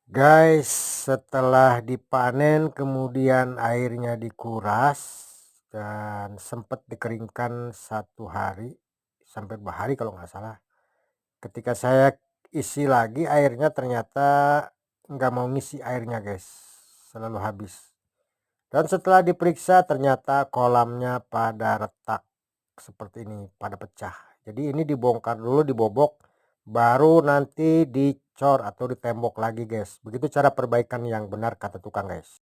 Guys, setelah dipanen kemudian airnya dikuras dan sempat dikeringkan 1 hari sampai 2 hari kalau nggak salah. Ketika saya isi lagi airnya ternyata nggak mau ngisi airnya guys, selalu habis. Dan setelah diperiksa ternyata kolamnya pada retak seperti ini, pada pecah. Jadi ini dibongkar dulu, dibobok, baru nanti dicor atau ditembok lagi guys. Begitu cara perbaikan yang benar kata tukang guys.